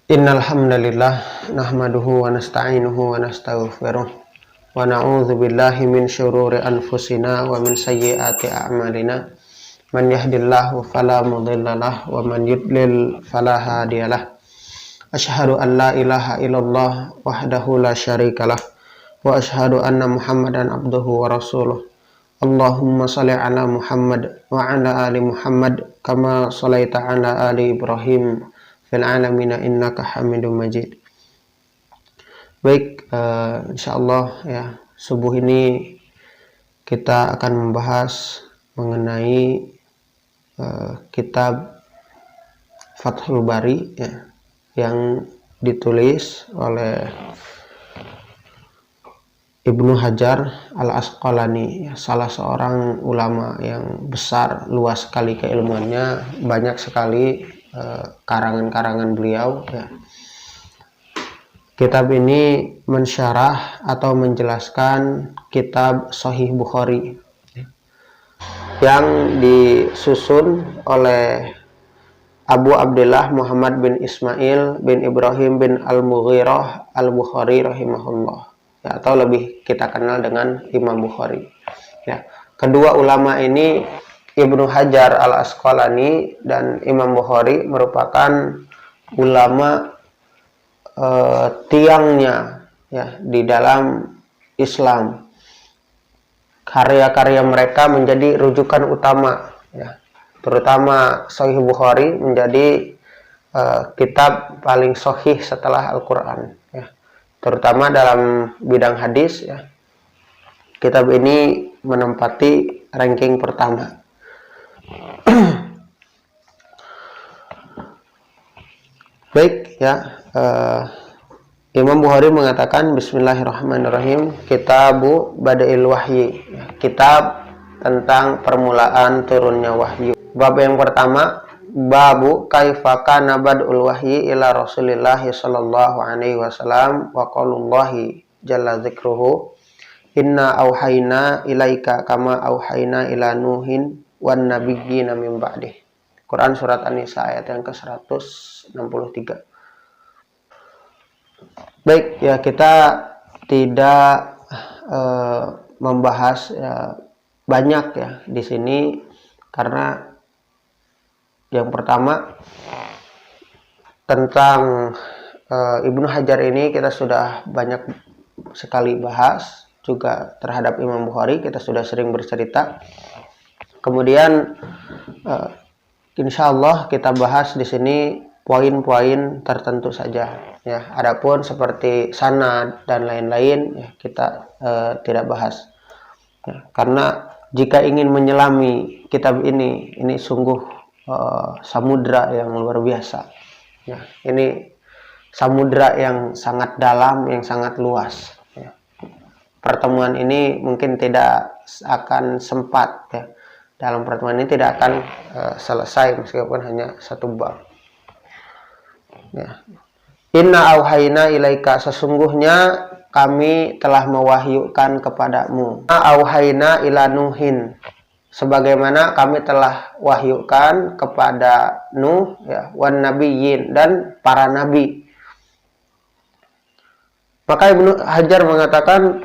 Innal hamdalillah nahmaduhu wa nasta'inuhu wa nastaghfiruh wa na'udzu billahi min syururi anfusina wa min sayyiati a'malina. Man yahdihillahu fala mudhillalah wa man yudlil fala hadiyalah. Asyhadu an la ilaha illallah wahdahu la syarikalah wa asyhadu anna Muhammadan abduhu wa rasuluh. Allahumma shalli ala Muhammad wa ala ali Muhammad kama shallaita ala ali Ibrahim fil alamina innaka Hamidum Majid. Baik, insyaallah ya, subuh ini kita akan membahas mengenai kitab Fathul Bari ya, yang ditulis oleh Ibnu Hajar Al-Asqalani, ya, salah seorang ulama yang besar, luas sekali keilmuannya, banyak sekali karangan-karangan beliau ya. Kitab ini mensyarah atau menjelaskan kitab Sahih Bukhari yang disusun oleh Abu Abdullah Muhammad bin Ismail bin Ibrahim bin Al-Mughirah Al-Bukhari rahimahullah ya, atau lebih kita kenal dengan Imam Bukhari ya. Kedua ulama ini, Ibnu Hajar Al-Asqalani dan Imam Bukhari, merupakan ulama tiangnya ya di dalam Islam. Karya-karya mereka menjadi rujukan utama ya. Terutama Sahih Bukhari menjadi kitab paling sahih setelah Al-Qur'an ya. Terutama dalam bidang hadis ya. Kitab ini menempati ranking pertama. Baik ya, Imam Bukhari mengatakan bismillahirrahmanirrahim, kitabu Bada'il Wahyi ya, kitab tentang permulaan turunnya wahyu. Bab yang pertama, babu kaifa kana bad'ul wahyi ila Rasulillah sallallahu alaihi wasallam wa qaulullahi jalla dzikruhu inna auhayna ilaika kama auhayna ila nuhin wan nabiyyina min ba'dih. Quran surat An-Nisa ayat yang ke-163. Baik ya, kita tidak membahas ya, banyak ya di sini, karena yang pertama tentang Ibnu Hajar ini kita sudah banyak sekali bahas, juga terhadap Imam Bukhari kita sudah sering bercerita. Kemudian insya Allah kita bahas di sini poin-poin tertentu saja ya. Adapun seperti sanad dan lain-lain ya, kita tidak bahas ya, karena jika ingin menyelami kitab ini sungguh samudra yang luar biasa ya. Ini samudra yang sangat dalam, yang sangat luas ya. Pertemuan ini mungkin tidak akan sempat ya. Dalam pertemuan ini tidak akan selesai meskipun hanya satu bab. Ya. Inna auhayna ilaika, sesungguhnya kami telah mewahyukan kepadamu. Auhayna ila Nuhin, sebagaimana kami telah wahyukan kepada Nuh ya, wan nabiyyin, dan para nabi. Maka Ibnu Hajar mengatakan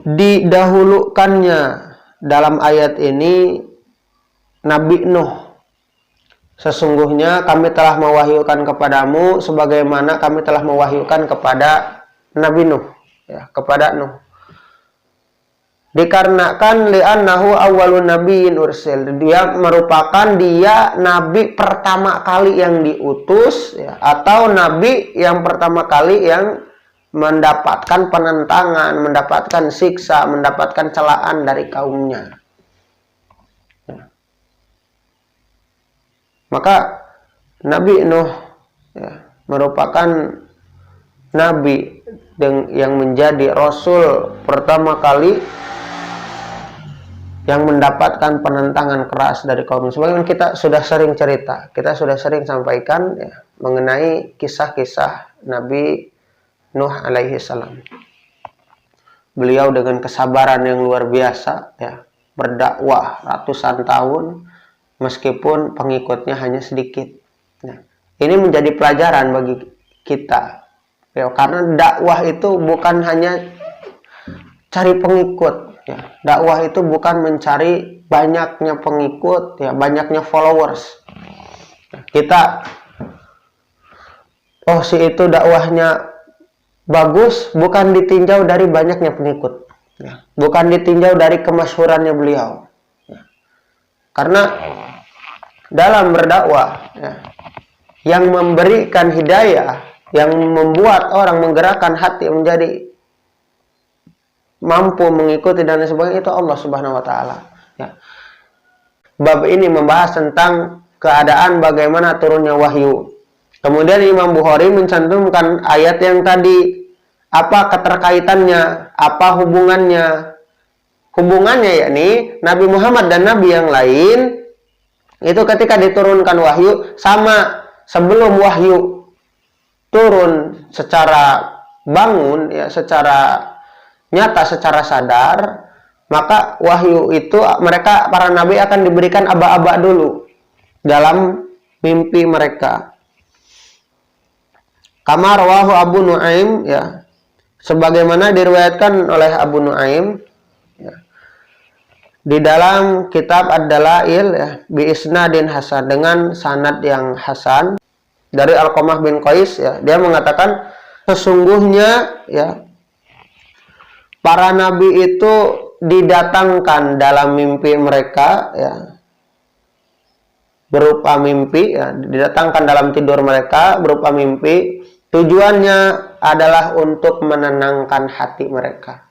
didahulukannya dalam ayat ini Nabi Nuh. Sesungguhnya kami telah mewahyukan kepadamu sebagaimana kami telah mewahyukan kepada Nabi Nuh ya, kepada Nuh. Dikarenakan li'annahu awwalun nabiyyin ursil, dia merupakan nabi pertama kali yang diutus ya, atau nabi yang pertama kali yang mendapatkan penentangan, mendapatkan siksa, mendapatkan celaan dari kaumnya. Maka Nabi Nuh ya, merupakan nabi yang menjadi rasul pertama kali yang mendapatkan penentangan keras dari kaum. Sebagaimana kita sudah sering cerita, kita sudah sering sampaikan ya, mengenai kisah-kisah Nabi Nuh alaihi salam. Beliau dengan kesabaran yang luar biasa ya, berdakwah ratusan tahun meskipun pengikutnya hanya sedikit. Nah, ini menjadi pelajaran bagi kita. Ya, karena dakwah itu bukan hanya cari pengikut. Ya. Dakwah itu bukan mencari banyaknya pengikut, ya, banyaknya followers. Kita, oh si itu dakwahnya bagus, bukan ditinjau dari banyaknya pengikut, ya. Bukan ditinjau dari kemasyhurannya beliau, ya. Karena dalam berdakwah, ya, yang memberikan hidayah, yang membuat orang menggerakkan hati menjadi mampu mengikuti dan sebagainya, itu Allah Subhanahu wa Ta'ala, ya. Bab ini membahas tentang keadaan bagaimana turunnya wahyu. Kemudian Imam Bukhari mencantumkan ayat yang tadi, apa keterkaitannya, apa hubungannya. Hubungannya yakni Nabi Muhammad dan Nabi yang lain itu ketika diturunkan wahyu sama sebelum wahyu turun secara bangun, ya, secara nyata, secara sadar, maka wahyu itu mereka para nabi akan diberikan aba-aba dulu dalam mimpi mereka. Kama rawahu Abu Nuaim, ya, sebagaimana diriwayatkan oleh Abu Nuaim, ya, di dalam kitab Ad-Dalail, ya, bi isnadin hasan, dengan sanad yang hasan dari Alqamah bin Qais, ya, dia mengatakan sesungguhnya, ya, para nabi itu didatangkan dalam mimpi mereka, ya, berupa mimpi, ya, didatangkan dalam tidur mereka berupa mimpi. Tujuannya adalah untuk menenangkan hati mereka.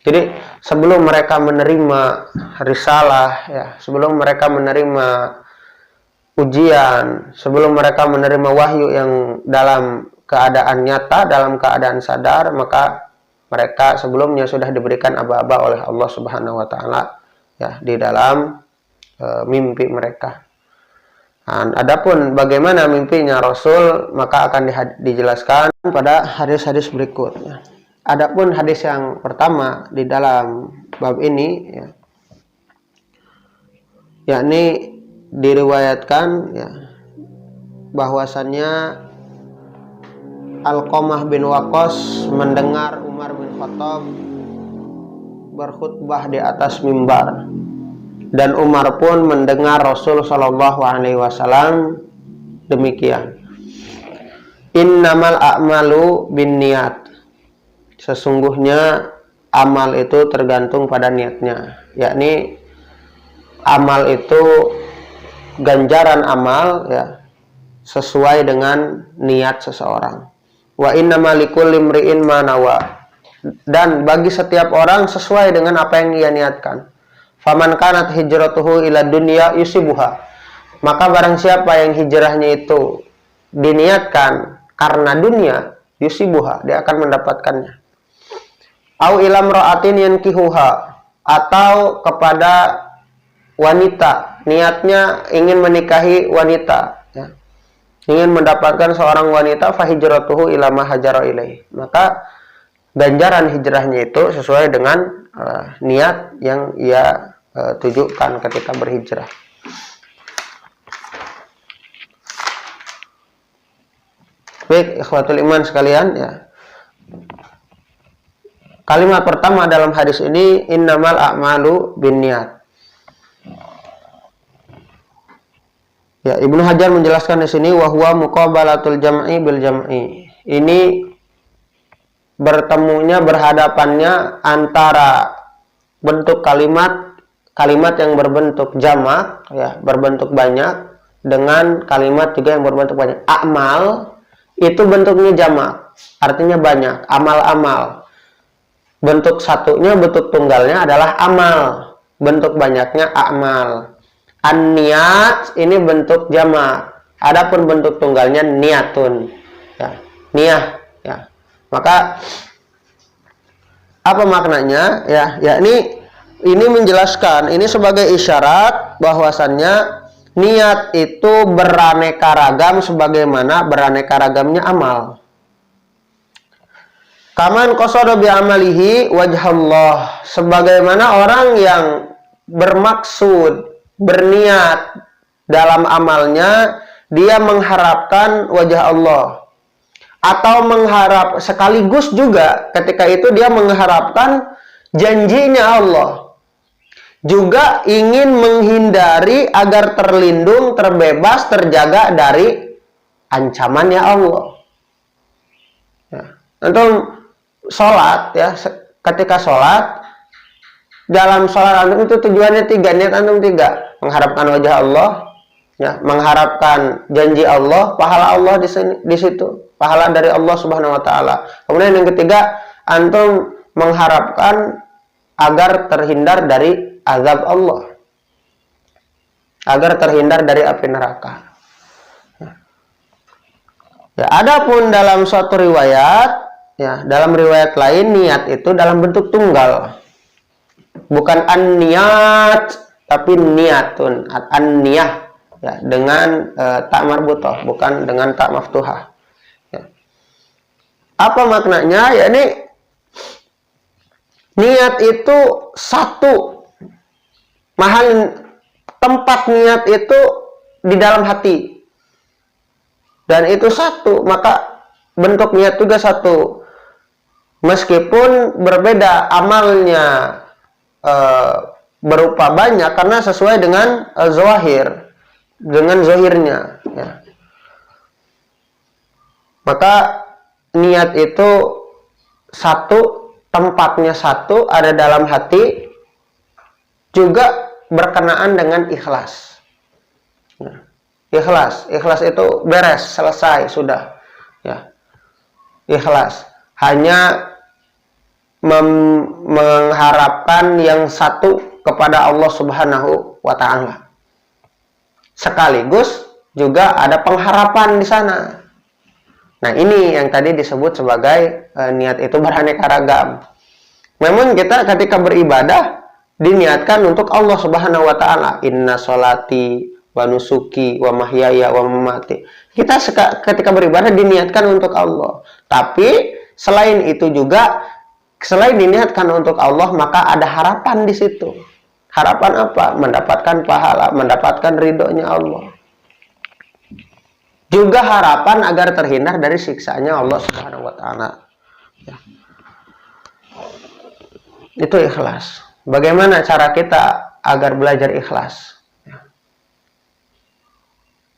Jadi sebelum mereka menerima risalah, ya, sebelum mereka menerima ujian, sebelum mereka menerima wahyu yang dalam keadaan nyata, dalam keadaan sadar, maka mereka sebelumnya sudah diberikan aba-aba oleh Allah Subhanahu wa Ta'ala, ya, di dalam mimpi mereka. Nah, adapun bagaimana mimpinya Rasul, maka akan dijelaskan pada hadis-hadis berikutnya. Adapun hadis yang pertama di dalam bab ini, ya, yakni diriwayatkan, ya, bahwasannya Alqamah bin Waqqas mendengar Umar bin Khattab berkhutbah di atas mimbar, dan Umar pun mendengar Rasul Shallallahu Alaihi Wasallam demikian. Innamal a'malu binniyat. Sesungguhnya amal itu tergantung pada niatnya, yakni amal itu, ganjaran amal, ya, sesuai dengan niat seseorang. Wa innamal likulli imri'in ma nawa. Dan bagi setiap orang sesuai dengan apa yang ia niatkan. Faman kanat hijratuhu ila dunya yusibuha. Maka barang siapa yang hijrahnya itu diniatkan karena dunia, yusibuha, dia akan mendapatkannya. Au ila imra'atin yankihuha, atau kepada wanita, niatnya ingin menikahi wanita, ya, ingin mendapatkan seorang wanita, fa hijratuhu ila ma hajara ilaihi. Maka ganjaran hijrahnya itu sesuai dengan niat yang ia tujukan ketika berhijrah. Baik, ikhwatul iman sekalian, ya. Kalimat pertama dalam hadis ini, innamal a'malu binniyat. Ya, Ibnu Hajar menjelaskan di sini, wa huwa muqabalatul jam'i bil jam'i. Ini bertemunya, berhadapannya antara bentuk kalimat yang berbentuk jamak, ya, berbentuk banyak, dengan kalimat juga yang berbentuk banyak. Amal itu bentuknya jamak, artinya banyak, amal-amal. Bentuk satunya, bentuk tunggalnya adalah amal, bentuk banyaknya amal. An-niyat ini bentuk jamak, adapun bentuk tunggalnya niatun, ya, niyah, ya. Maka apa maknanya, ya, yakni ini menjelaskan, ini sebagai isyarat bahwasannya niat itu beraneka ragam sebagaimana beraneka ragamnya amal. Kaman qasada bi amalihi wajhallah, sebagaimana orang yang bermaksud, berniat dalam amalnya, dia mengharapkan wajah Allah. atau mengharap, sekaligus juga ketika itu dia mengharapkan janjinya Allah, juga ingin menghindari agar terlindung, terbebas, terjaga dari ancamannya Allah. Ya. Antum sholat ya, ketika sholat, dalam sholat antum itu tujuannya tiga, niat antum tiga: mengharapkan wajah Allah, ya, mengharapkan janji Allah, pahala Allah di situ, pahala dari Allah Subhanahu Wa Taala. Kemudian yang ketiga, antum mengharapkan agar terhindar dari azab Allah, agar terhindar dari api neraka. Ya, adapun dalam suatu riwayat, ya, dalam riwayat lain niat itu dalam bentuk tunggal. Bukan an-niyat, tapi niatun, an-niyah, ya, dengan tak marbutah, bukan dengan tak maftuhah. Ya. Apa maknanya? Ya, ini niat itu satu, mahal tempat niat itu di dalam hati. Dan itu satu, maka bentuk niat juga satu. Meskipun berbeda amalnya berupa banyak, karena sesuai dengan zahir, dengan zahirnya. Ya. Maka niat itu satu, tempatnya satu, ada dalam hati, juga berkenaan dengan ikhlas. Ya. Ikhlas itu beres, selesai, sudah. Ya. Ikhlas hanya mengharapkan yang satu kepada Allah Subhanahu wa Ta'ala. Sekaligus juga ada pengharapan di sana. Nah, ini yang tadi disebut sebagai niat itu beraneka ragam. Memang kita ketika beribadah diniatkan untuk Allah Subhanahu wa Ta'ala. Inna sholati wa nusuki wa mahyaya wa mamati. Kita ketika beribadah diniatkan untuk Allah. Tapi selain itu juga, selain diniatkan untuk Allah, maka ada harapan di situ. Harapan apa? Mendapatkan pahala, mendapatkan ridhonya Allah. Juga harapan agar terhindar dari siksanya Allah Subhanahu wa Ta'ala. Ya. Itu ikhlas. Bagaimana cara kita agar belajar ikhlas?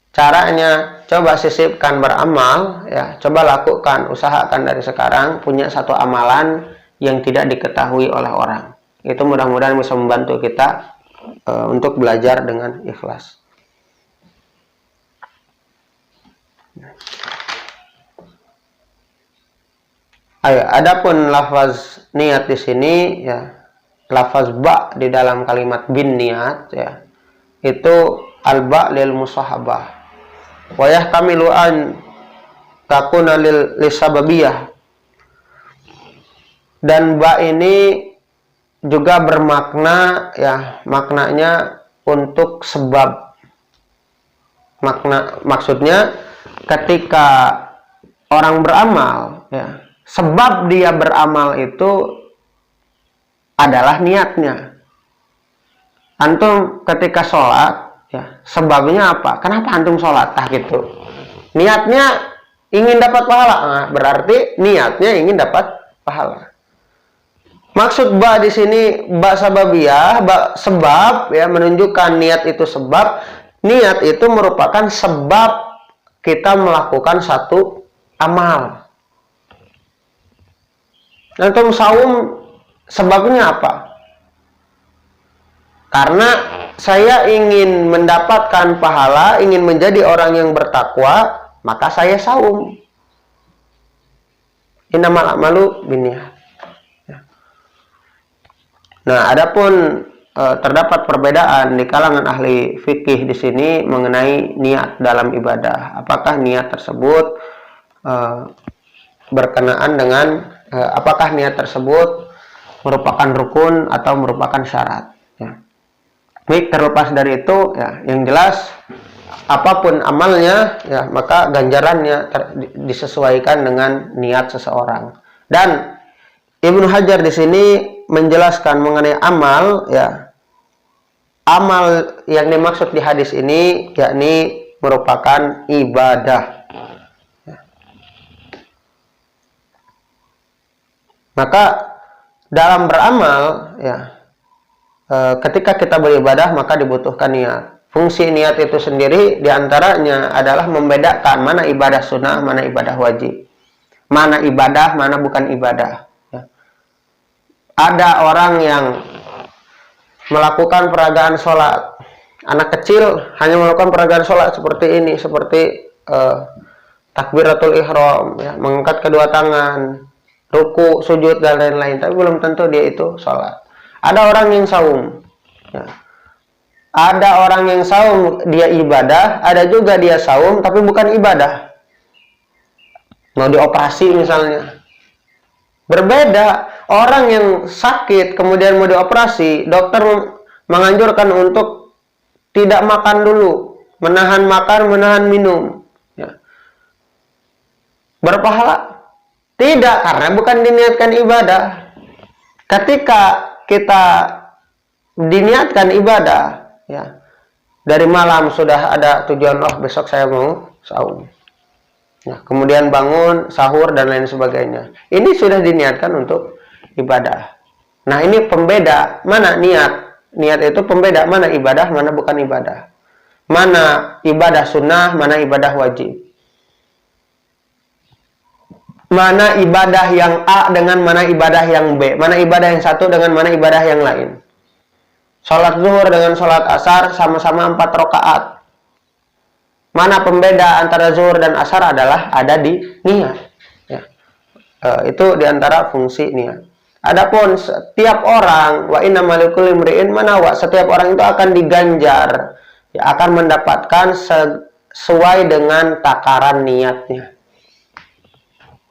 Caranya, coba sisipkan beramal, ya, coba lakukan, usahakan dari sekarang punya satu amalan yang tidak diketahui oleh orang. Itu mudah-mudahan bisa membantu kita untuk belajar dengan ikhlas. Ayo, adapun lafaz niat di sini, ya, lafaz ba di dalam kalimat bin niat, ya, itu al-ba lil musahabah. Wa yahtamilu an takuna lisababiyah. Dan ba ini juga bermakna, ya, maknanya untuk sebab. Maksudnya ketika orang beramal, ya, sebab dia beramal itu adalah niatnya. Antum ketika sholat, ya, sebabnya apa? Kenapa antum sholat? Gitu. Niatnya ingin dapat pahala. Nah, berarti niatnya ingin dapat pahala. Maksud ba di sini ba sababiyah, ba sebab, ya, menunjukkan niat itu sebab. Niat itu merupakan sebab kita melakukan satu amal. Antum saum sebabnya apa? Karena saya ingin mendapatkan pahala, ingin menjadi orang yang bertakwa, maka saya saum. Innamal a'malu binniyat. Nah, adapun terdapat perbedaan di kalangan ahli fikih di sini mengenai niat dalam ibadah. Apakah niat tersebut berkenaan dengan apakah niat tersebut merupakan rukun atau merupakan syarat? Ya. Baik, terlepas dari itu, ya, yang jelas apapun amalnya, ya, maka ganjarannya disesuaikan dengan niat seseorang. Dan Ibnu Hajar di sini menjelaskan mengenai amal, ya, amal yang dimaksud di hadis ini yakni merupakan ibadah. Ya. Maka dalam beramal ya, ketika kita beribadah maka dibutuhkan niat. Fungsi niat itu sendiri diantaranya adalah membedakan mana ibadah sunnah, mana ibadah wajib, mana ibadah, mana bukan ibadah. Ya. Ada orang yang melakukan peragaan sholat, anak kecil hanya melakukan peragaan sholat seperti ini, seperti takbiratul ihram, ya, mengangkat kedua tangan, ruku, sujud dan lain-lain, tapi belum tentu dia itu sholat. Ada orang yang saum, ya. Ada orang yang saum dia ibadah, ada juga dia saum tapi bukan ibadah. Mau dioperasi misalnya. Berbeda. Orang yang sakit kemudian mau dioperasi, dokter menganjurkan untuk tidak makan dulu, menahan makan, menahan minum. Ya. Berpahala? Tidak, karena bukan diniatkan ibadah. Ketika kita diniatkan ibadah, ya, dari malam sudah ada tujuan, oh besok saya mau saum. Nah, kemudian bangun, sahur dan lain sebagainya. Ini sudah diniatkan untuk ibadah. Nah, ini pembeda mana niat. Niat itu pembeda mana ibadah, mana bukan ibadah. Mana ibadah sunnah, mana ibadah wajib. Mana ibadah yang A dengan mana ibadah yang B. Mana ibadah yang satu dengan mana ibadah yang lain. Sholat zuhur dengan sholat asar sama-sama 4 rakaat. Mana pembeda antara zuhur dan asar adalah ada di niat. Ya. Itu diantara fungsi niat. Adapun setiap orang, wa inna malikul imri'in manawa, setiap orang itu akan diganjar, ya, akan mendapatkan sesuai dengan takaran niatnya.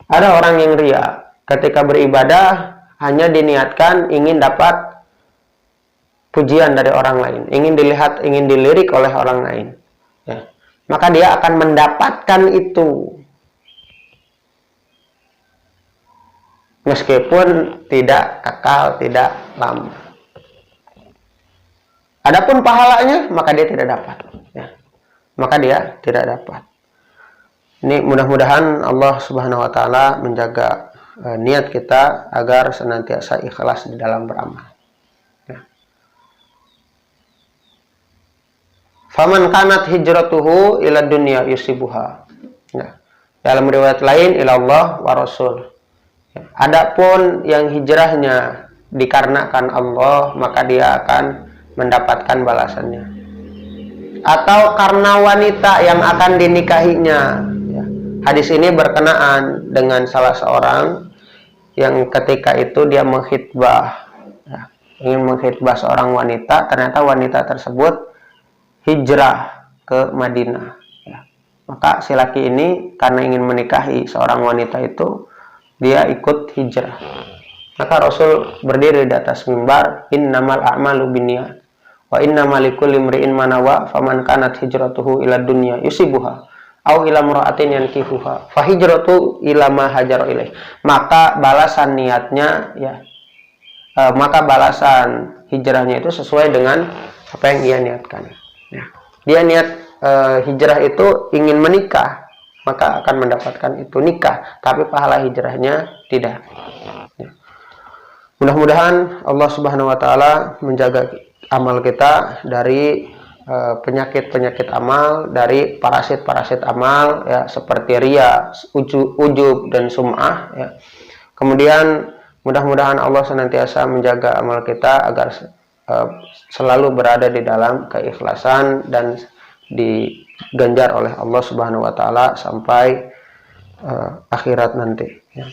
Ada orang yang ria, ketika beribadah hanya diniatkan ingin dapat pujian dari orang lain, ingin dilihat, ingin dilirik oleh orang lain, ya. Maka dia akan mendapatkan itu meskipun tidak kekal, tidak lama. Adapun pahalanya maka dia tidak dapat, ya. Maka dia tidak dapat. Ini mudah-mudahan Allah Subhanahu wa taala menjaga niat kita agar senantiasa ikhlas di dalam beramal. Faman kanat hijratuhu ila dunya yusibuha. Ya. Dalam riwayat lain ila Allah wa Rasul. Ya. Adapun yang hijrahnya dikarenakan Allah, maka dia akan mendapatkan balasannya. Atau karena wanita yang akan dinikahinya. Ya. Hadis ini berkenaan dengan salah seorang yang ketika itu dia menghitbah, ya, ingin menghitbah seorang wanita, ternyata wanita tersebut hijrah ke Madinah, ya. Maka si laki ini karena ingin menikahi seorang wanita itu, dia ikut hijrah. Maka Rasul berdiri di atas mimbar, innamal a'malu binniyat wa innamal likulli imri'in ma nawa, faman kanat hijratuhu ila dunya yusibuha au ila imra'atin yankihuha fa hijratu ila ma hajara ilaih. Maka balasan niatnya, ya, maka balasan hijrahnya itu sesuai dengan apa yang ia niatkan. Ya. Dia niat hijrah itu ingin menikah, maka akan mendapatkan itu nikah, tapi pahala hijrahnya tidak. Ya. Mudah-mudahan Allah Subhanahu wa taala menjaga amal kita dari penyakit-penyakit amal, dari parasit-parasit amal, ya, seperti riya, ujub dan sum'ah, ya. Kemudian mudah-mudahan Allah senantiasa menjaga amal kita agar selalu berada di dalam keikhlasan dan diganjar oleh Allah Subhanahu wa taala sampai akhirat nanti, ya.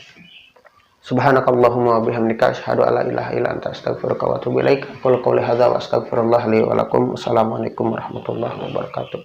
Subhanakallahumma wa bihamdika asyhadu an la ilaha illa anta astaghfiruka wa atubu ilaik. Qul qouli hadza wa astaghfirullah li wa lakum. Wassalamualaikum warahmatullahi wabarakatuh.